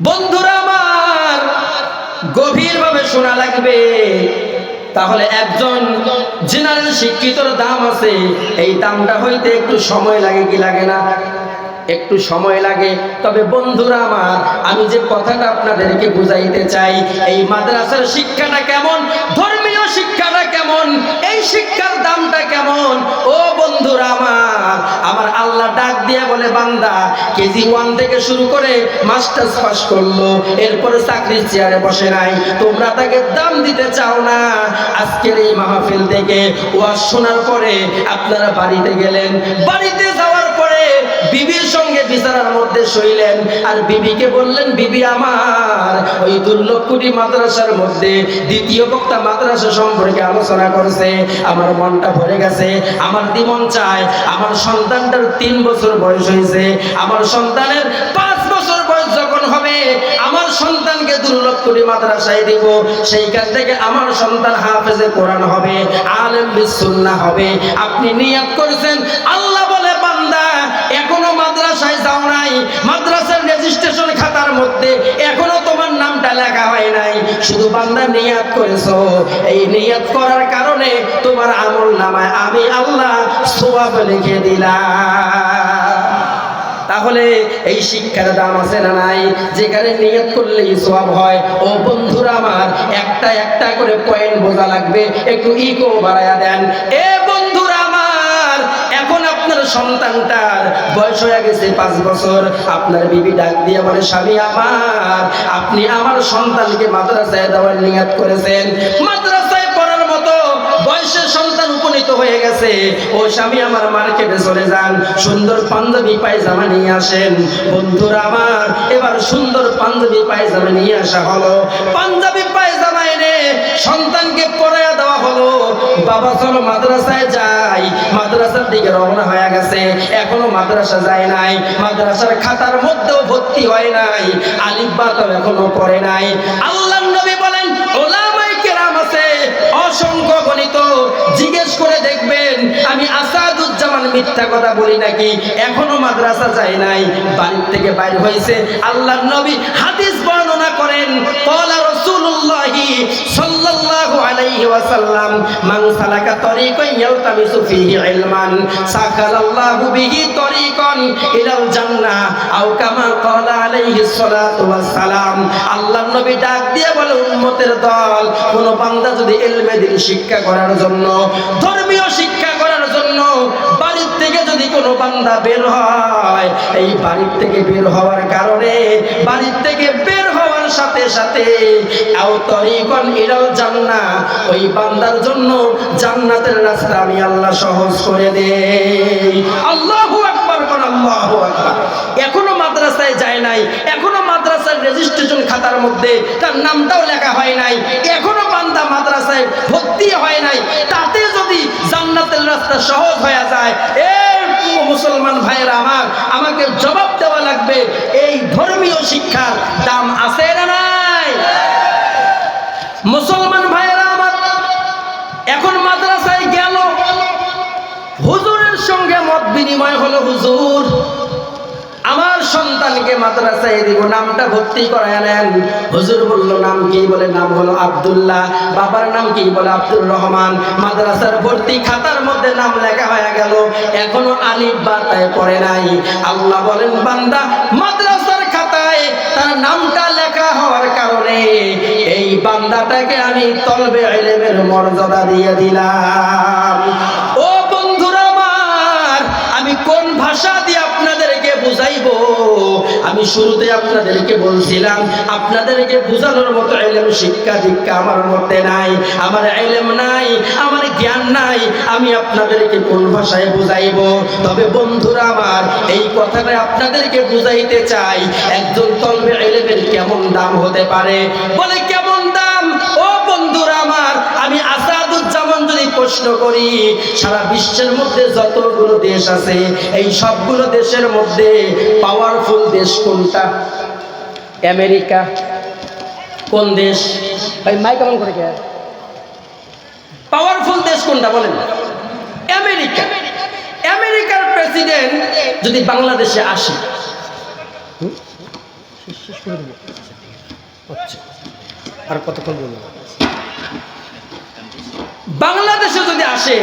বন্ধুরা আমার, গভীরভাবে শোনা লাগবে। তাহলে একজন জেনারেল শিক্ষিতর দাম আছে, এই দামটা হইতে একটু সময় লাগে কি লাগে না? একটু সময় লাগে। তবে বন্ধুরা আমার, আমি যে কথাটা আপনাদেরকে বুঝাইতে চাই, এই মাদ্রাসার শিক্ষাটা কেমন, ধর্মীয় শিক্ষাটা কেমন, এই শিক্ষার দামটা কেমন। ও বন্ধুরা আমার, আমার আল্লাহ ডাক দিয়ে বলে, বান্দা কেজি 1 থেকে শুরু করে মাস্টার্স পাস করলো, এরপরে চাকরির চেয়ারে বসে নাই, তোমরা তাকে দাম দিতে চাও না। আজকের এই মাহফিল থেকে ওয়াজ শোনার পরে আপনারা বাড়িতে গেলেন, বাড়িতে যাওয়ার পরে বিবির সঙ্গে বিছানার মধ্যে শুইলেন, আর বিবিকে বললেন, বিবি আমার ওই দুর্লভকুটি মাদ্রাসার মধ্যে দ্বিতীয় বক্তা মাদ্রাসা সম্পর্কে আলোচনা করছে, আমার মনটা ভরে গেছে, আমার দিমন চায় আমার সন্তানটার 3 বছর বয়স হয়েছে, আমার সন্তানের 5 বছর বয়স যখন হবে আমার সন্তানকে দুর্লভকুটি মাদ্রাসায় দিব, সেইখান থেকে আমার সন্তান হাফেজে কোরআন হবে, আলেম বিস সুন্নাহ হবে। আপনি নিয়ত করেছেন। আল্লাহ বলে, বান্দা এখনো মাদ্রাসায় যাও নাই, মাদ্রাসার রেজিস্ট্রেশন খাতার মধ্যে এখনো তোমার নামটা লেখা হয় নাই, শুধু বান্দা নিয়ত করেছো, এই নিয়ত করার কারণে তোমার আমল নামায় আমি আল্লাহ সওয়াব লিখে দিলাম। তাহলে এই শিক্ষার দাম আছে না নাই? যেখানে নিয়ত করলেই সওয়াব হয়। ও বন্ধুরা আমার, একটা একটা করে পয়েন্ট বোঝা লাগবে, একটু ইকো বাড়ায়া দেন। এ বন্ধুরা আমার, এখন আপনার সন্তানটার বয়স হয়ে গেছে 5 বছর, আপনার বিবি ডাক দিয়ে বলে, স্বামী আমার, আপনি আমার সন্তানকে মাদ্রাসায় দেওয়ার নিয়ত করেছেন, মাদ্রাসায় পড়ার মতো বয়সের সন্তান উপনীত হয়ে গেছে, ও স্বামী আমার মার্কেটে চলে যান, সুন্দর পাঞ্জাবি পায়জামা নিয়ে আসেন। বন্ধুরা আমার, এবার সুন্দর পাঞ্জাবি পায়জামা নিয়ে আসা হলো, পাঞ্জাবি পায়জামা এনে সন্তানকে পরাইয়া দেওয়া হলো। বাবা চলো মাদ্রাসায় যাই, মাদ্রাসার দিকে রওনা হয়ে গেছে, এখনো মাদ্রাসা যায় নাই, মাদ্রাসার খাতার মধ্যেও ভর্তি হয় নাই, আলিফ বা তো এখনো পড়ে নাই। আল্লাহর নবী বলেন, ওলামায়ে কেরাম আছে অসংখ্য গণিত, জিজ্ঞেস করে দেখবেন আমি আসাদুজ্জামান মিথ্যা কথা বলি নাকি, এখনো মাদ্রাসা যায় নাই, বাড়ির থেকে বাইর হয়েছে। আল্লাহর নবী হাদিস বর্ণনা করেন, ক্বালা রাসূলুল্লাহি সাল্লাল্লাহু আলাইহি ওয়াসাল্লাম, মান সালাকা তরিকান ইয়ালতামিসু ফীহি ইলমান সাকালাল্লাহু বিহি তরিকান ইলাল জান্নাহ আও কামা ক্বালা আলাইহি সালাতু ওয়াস সালাম। আল্লাহর নবী ডাক দিয়ে বলে, উম্মতের দল, কোন বান্দা যদি ইলমে দ্বীন শিক্ষা করার জন্য, ধর্মীয় শিক্ষা করার জন্য বাড়ির থেকে যদি কোনো বান্দা বের হয়, এই বাড়ির থেকে বের হওয়ার কারণে, বাড়ির থেকে বের হওয়ার সাথে সাথে আও তরিকান ইলাল জান্নাহ, ওই বান্দার জন্য জান্নাতের রাস্তা আমি আল্লাহ সহজ করে দেই। আল্লাহু আকবার, কোন আল্লাহু আকবার। এখনো মাদ্রাসায় যায় নাই, এখনো মাদ্রাসার রেজিস্ট্রেশন খাতার মধ্যে তার নামটাও লেখা হয় নাই, এখনো বান্দা মাদ্রাসায় ভর্তি হয় নাই, তাতে যদি জান্নাতের রাস্তা সহজ হয়ে যায়, মুসলমান ভাইয়েরা আমার, আমাকে জবাব দেওয়া লাগবে, এই ধর্মীয় শিক্ষার দাম আছে না নাই? মুসলমান ভাইয়েরা আমার, এখন মাদ্রাসায় গেল, হুজুরের সঙ্গে মত বিনিময় হলো, হুজুর আমার সন্তানকে মাদ্রাসায় দিব, নামটা ভর্তি করায় নেন। হুজুর বলল, নাম কি? বলে নাম হলো আব্দুল্লাহ। বাবার নাম কি? বলে আব্দুর রহমান। মাদ্রাসার ভর্তি খাতার মধ্যে নাম লেখা হয়ে গেল, এখনো আলিফ বা তায় পড়ে নাই। আল্লাহ বলেন, বান্দা মাদ্রাসার খাতায় তার নামটা লেখা হওয়ার কারণে কারণে এই বান্দাটাকে আমি তলবে ইলমের মর্যাদা দিয়ে দিলাম। ও বন্ধুরা আমার, আমি কোন ভাষা দিয়ে আপনাদেরকে বুঝাইবো? আমি শুরুতে আপনাদেরকে বলছিলাম, আপনাদেরকে বুঝানোর মতো ইলম শিক্ষা দীক্ষা আমার মধ্যে নাই, আমার ইলম নাই, আমার জ্ঞান নাই, আমি আপনাদেরকে কোন ভাষায় বুঝাইবো? তবে বন্ধুরা আমার, এই কথাটা আপনাদেরকে বুঝাইতে চাই, একজন তলবে ইলমের কেমন দাম হতে পারে। বলে কেমন দাম? ও বন্ধুরা আমার, আমি আসাদুজ্জামান যদি প্রশ্ন করি, সারা বিশ্বের মধ্যে যতগুলো দেশ আছে, এই সবগুলো দেশের মধ্যে পাওয়ারফুল দেশ কোনটা? আমেরিকা। কোন দেশ? ভাই মাইক অন করে কে? পাওয়ারফুল দেশ কোনটা বলেন? আমেরিকা। আমেরিকার প্রেসিডেন্ট যদি বাংলাদেশে আসে, আর কতক্ষণ বলবো, বাংলাদেশে যদি আসে,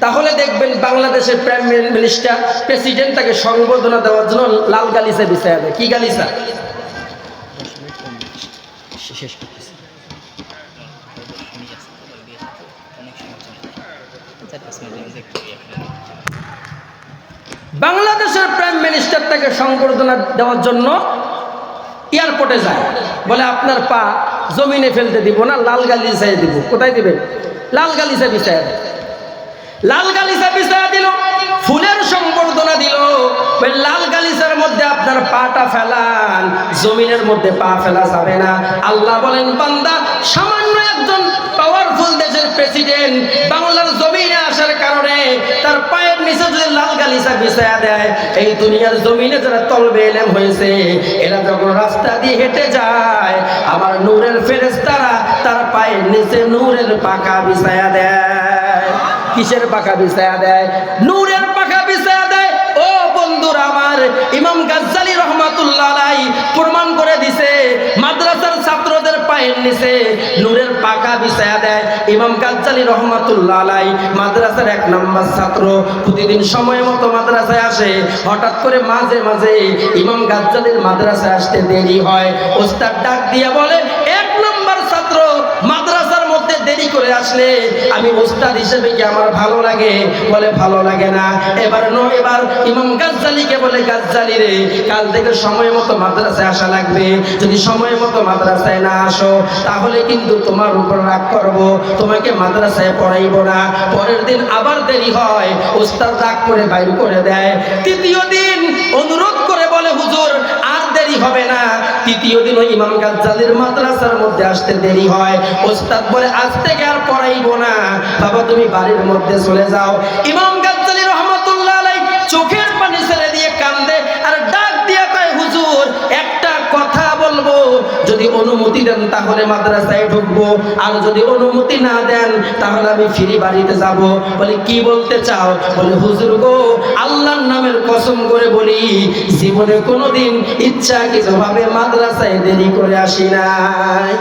তাহলে দেখবেন বাংলাদেশের প্রাইম মিনিস্টার প্রেসিডেন্ট তাকে সংবর্ধনা দেওয়ার জন্য লাল গালিচা বিছায়া দেয়। কি গালিচা? বাংলাদেশের প্রাইম মিনিস্টার তাকে সংবর্ধনা দেওয়ার জন্য এয়ারপোর্টে যায়, বলে আপনার পা জমিনে ফেলতে দিব না, লাল গালিচায় দিব। কোথায় দিবেন? লাল গালিচা বিছায়া দেয়। লাল গালিচা বিছায়া দিল, ফুলের সংবর্ধনা দিল। লাল গালিচার মধ্যে আপনার পাটা ফেলান, জমিনের মধ্যে পা ফেলা যাবে না। আল্লাহ বলেন, বান্দা, সামান্য একজন পাওয়ারফুল দেশের প্রেসিডেন্ট বাংলার জমিনে আসার কারণে তার পায়ের নিচে যদি লাল গালিচা বিছায়া দেয়, এই দুনিয়ার জমিনে যারা তলবে ইলম হয়েছে, এরা যখন রাস্তা দিয়ে হেঁটে যায়, আমার নূরের ফেরেশতারা তার পায়ের নিচে নূরের পাখা বিছায়া দেয়। কিসের পাখা বিছায়া দেয়? নূরের পাখা বিছায়া দেয়। ও বন্ধুরা আমার, ইমাম গাজ্জালী রহমাতুল্লাহ আলাইহি প্রমাণ করে দিছে, মাদ্রাসার ছাত্রদের পায়ের নিচে নূরের পাখা বিছায়া দেয়। ইমাম গাজ্জালী রহমাতুল্লাহ আলাইহি মাদ্রাসার 1 নম্বর ছাত্র, প্রতিদিন সময় মতো মাদ্রাসায় আসে। হঠাৎ করে মাঝে মাঝে ইমাম গাজ্জালীর মাদ্রাসায় আসতে দেরি হয়। ওস্তাদ ডাক দিয়ে বলে, 1 নম্বর ছাত্র মাদ্রাসার মধ্যে দেরি করে আসলে আমি ওস্তাদ হিসেবে কি আমার ভালো লাগে? বলে ভালো লাগে না। এবার ইমাম গাজ্জালীকে বলে, গাজ্জালী রে, কাল থেকে সময় মতো মাদ্রাসায় আসা লাগবে। যদি সময় মতো মাদ্রাসায় না আসো, তাহলে কিন্তু তোমার উপর রাগ করব, তোমাকে মাদ্রাসায় পড়াইব না। পরের দিন আবার দেরি হয়, ওস্তাদ রাগ করে বাইর করে দেয়। তৃতীয় দিন অনুরোধ করে বলে, হুজুর আর দেরি হবে না। তৃতীয় দিন ওই ইমাম গাজ্জালীর মাদ্রাসার মধ্যে আসতে দেরি হয়। ওস্তাদ বলে, আজ থেকে আর পড়াইব না, বাবা তুমি বাড়ির মধ্যে চলে যাও। ইমাম গাজ্জালী রহমাতুল্লাহ আলাইহি চোখের পানি ছেড়ে দিয়ে কান্দে আর ডাক দিয়ে কয়, হুজুর একটা কথা বলবো, যদি অনুমতি দেন তাহলে মাদ্রাসায় ঢুকবো, আর যদি অনুমতি না দেন তাহলে আমি ফিরে বাড়িতে যাব। বলে কি বলতে চাও? বলে হুজুর গো, আল্লাহর নামের কসম করে বলি, জীবনে কোনোদিন ইচ্ছাকৃতভাবে মাদ্রাসায় দেরি করে আসি নাই।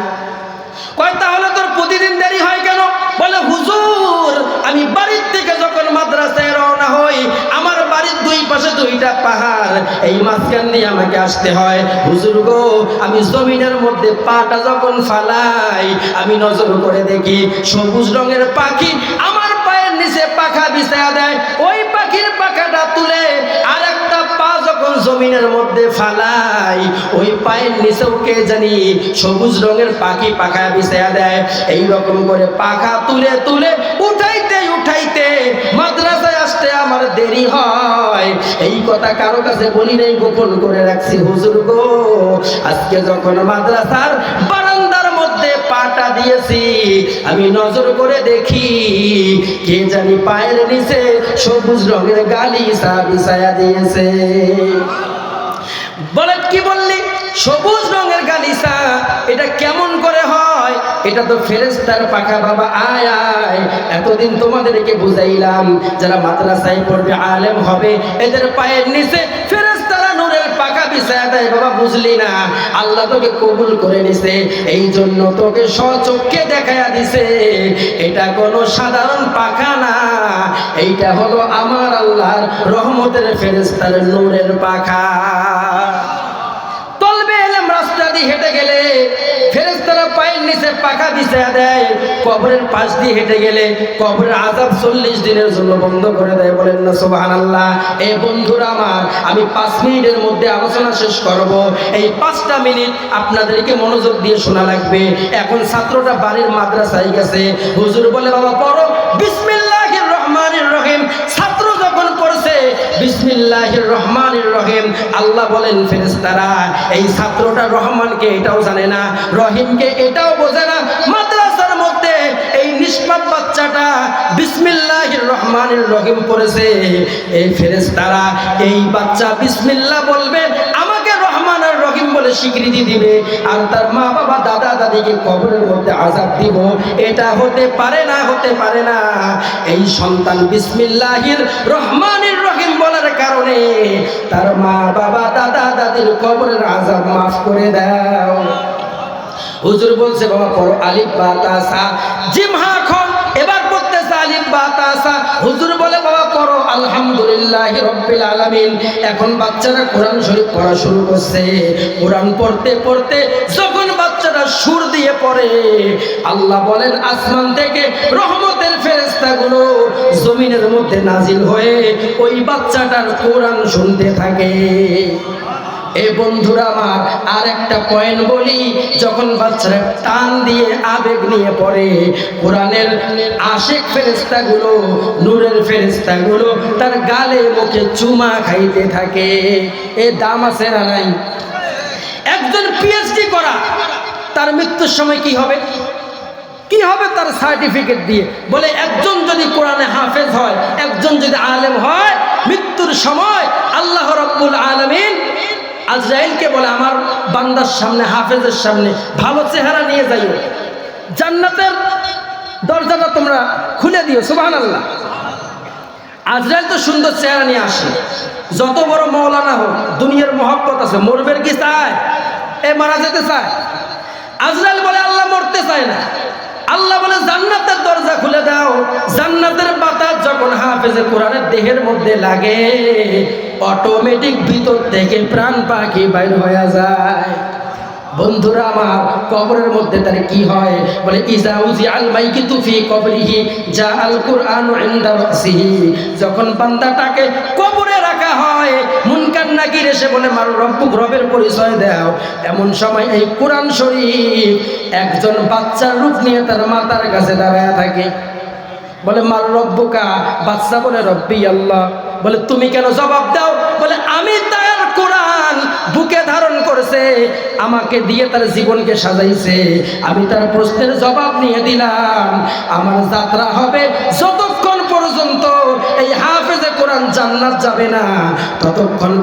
কয় তাহলে তোর প্রতিদিন দেরি হয় কেন? বলে হুজুর, আমি বাড়ির থেকে যখন মাদ্রাসায় রওনা হই, আমার বাড়ির 2 পাশে 2টা পাহাড়, এই মাঝখান দিয়ে আমাকে আসতে হয়। হুজুর গো, আমি জমিনের মধ্যে পাটা যখন ফালাই, আমি নজর করে দেখি সবুজ রঙের পাখি আমার পায়ের নিচে পাখা বিছায়া দেয়। ওই পাখির পাখাটা তুলে আর একটা পা যখন জমিনের মধ্যে ফালাই, ওই পায়ের নিচেও কে জানি সবুজ রঙের পাখি পাখা বিছায়া দেয়। এইরকম করে পাখা তুলে তুলে উঠাইতে উঠাইতে মাদ্রাসায় আসতে আমার দেরি হয়। এই কথা কারো কাছে বলি নাই, গোপন করে রাখছি। হুজুর গো, আজকে যখন মাদ্রাসার বারান্দার মধ্যে পাটা দিয়েছি, আমি নজর করে দেখি কে জানি পায়ের নিচে সবুজ রঙের গালিচা বিছায়া দিয়েছে। বলে কি বললি? সবুজ রঙের গালিচা, এটা কেমন করে হয়? এটা তো ফেরেশতার পাখা বাবা। আয় আয়, এতদিন তোমাদেরকে বুঝাইলাম, যারা মাদ্রাসায় পড়বে, আলেম হবে, এদের পায়ের নিচে ফেরেশতারা নূরের পাখা বিছায়া দেয়। বাবা বুঝলি না? আল্লাহ তোকে কবুল করে নিছে, এই জন্য তোকে স্বচক্ষে দেখায়া দিছে। এটা কোনো সাধারণ পাখা না, এইটা হলো আমার আল্লাহর রহমতের ফেরেশতার নূরের পাখা। তলবে ইলম রাস্তা দিয়ে হেঁটে গেলে ফেরেশতারা পায়ের নিচে পাখা বিছিয়ে দেয়, কবরের পাশ দিয়ে হেঁটে গেলে কবরের আযাব 40 দিনের জন্য বন্ধ করে দেয়। বলেন না সুবহানাল্লাহ। এই বন্ধুরা আমার, আমি 5 মিনিটের মধ্যে আলোচনা শেষ করব। এই 5টা মিনিট আপনাদেরকে মনোযোগ দিয়ে শোনা লাগবে। এখন ছাত্রটা বাড়ির মাদ্রাসায় গেছে, হুজুর বলে বাবা পড়ো বিসমিল্লাহির রহমানির রহিম। ছাত্র যখন পড়ছে বিসমিল্লাহির রহমানির রহিম, আল্লাহ বলেন ফেরেশতারা এই ছাত্রটা রহমানকে এটাও জানে না, রহিমকে এটাও বোঝে না। মাদ্রাসার মধ্যে এই নিষ্পাপ বাচ্চাটা বিসমিল্লাহির রহমানির রহিম পড়েছে। এই ফেরেশতারা এই বাচ্চা বিসমিল্লাহ বলবে, আমাকে রহমান আর রহিম বলে স্বীকৃতি দিবে, আর তার মা বাবা দাদা দাদিকে কবরের মধ্যে আযাব দিব। এটা হতে পারে না, হতে পারে না। এই সন্তান বিসমিল্লাহির রহমানির রহিম বলার কারণে তার মা বাবা দাদা দাদির কবরের আযাব মাফ করে দাও। হুজুর বলছে বাবা পড়ো আলিফ বা তা সা। জিমহা খন এবার পড়তেছে আলিফ বা তা সা। হুজুর বলে বাবা পড়ো আলহামদুলিল্লাহি রাব্বিল আলামিন। এখন বাচ্চারা কোরআন শরীফ পড়া শুরু করছে। কোরআন পড়তে পড়তে যখন বাচ্চাটা সুর দিয়ে পড়ে, আল্লাহ বলেন আসমান থেকে রহমতের ফেরেশতাগুলো জমিনের মধ্যে নাজিল হয়ে ওই বাচ্চাটার কোরআন শুনতে থাকে। এই বন্ধুরা আমার, আর একটা পয়েন্ট বলি, যখন বাচ্চারা টান দিয়ে আবেগ নিয়ে পড়ে, কোরআনের আশিক ফেরেশতাগুলো, নূরের ফেরেশতাগুলো তার গালে মুখে চুমা খাইতে থাকে। এ দাম আছে না নাই? একজন পিএইচডি করা, তার মৃত্যুর সময় কি হবে? কি হবে তার সার্টিফিকেট দিয়ে? বলে একজন যদি কোরআনে হাফেজ হয়, একজন যদি আলেম হয়, মৃত্যুর সময় আল্লাহ রাব্বুল আলামিন আজরাইলকে বলে আমার বান্দার সামনে, হাফেজের সামনে ভালো চেহারা নিয়ে যাইও, জান্নাতের দরজাটা তোমরা খুলে দিও। সুবহানাল্লাহ। আজরাইল তো সুন্দর চেহারা নিয়ে আসে, যত বড় মাওলানা হোক, দুনিয়ার মহব্বত আছে, মরবের কি চায়? মারা যেতে চায়? আজরাইল বলে আল্লাহ মরতে চায় না। আল্লাহ বলে জান্নাতের দরজা খুলে দাও। জান্নাতের বাতাস যখন হাফেজে কোরআনের দেহের মধ্যে লাগে, অটোমেটিক ভিতর থেকে প্রাণ পাখি বাইর হয়ে যায়। বন্ধুরা আমার, কবরের মধ্যে তার কি হয়? বলে ইজা উজি আল মাইকিতু ফি কবরিহি জা আল কুরআনু ইনদা রাসিহি। যখন বান্দাটাকে কবরে রাখা হয়, মুনকার নাকির এসে বলে মার রব্বুক, রবের পরিচয় দাও। এমন সময় এই কোরআন শরীফ একজন বাচ্চার রূপ নিয়ে তার মাতার কাছে দাঁড়ায় থাকে। বলে মার রব্বুকা। বাচ্চা বলে রব্বি আল্লাহ। বলে তুমি কেন? জবাব দাও। বলে আমি তার কোরআন বুকে ধারণ করেছে, আমাকে দিয়ে তার জীবনকে সাজাইছে, আমি তার প্রশ্নের জবাব নিয়ে দিলাম। আমার যাত্রা হবে যতক্ষণ পর্যন্ত এই হাফেজে কোরআন জান্নাত যাবে না, ততক্ষণ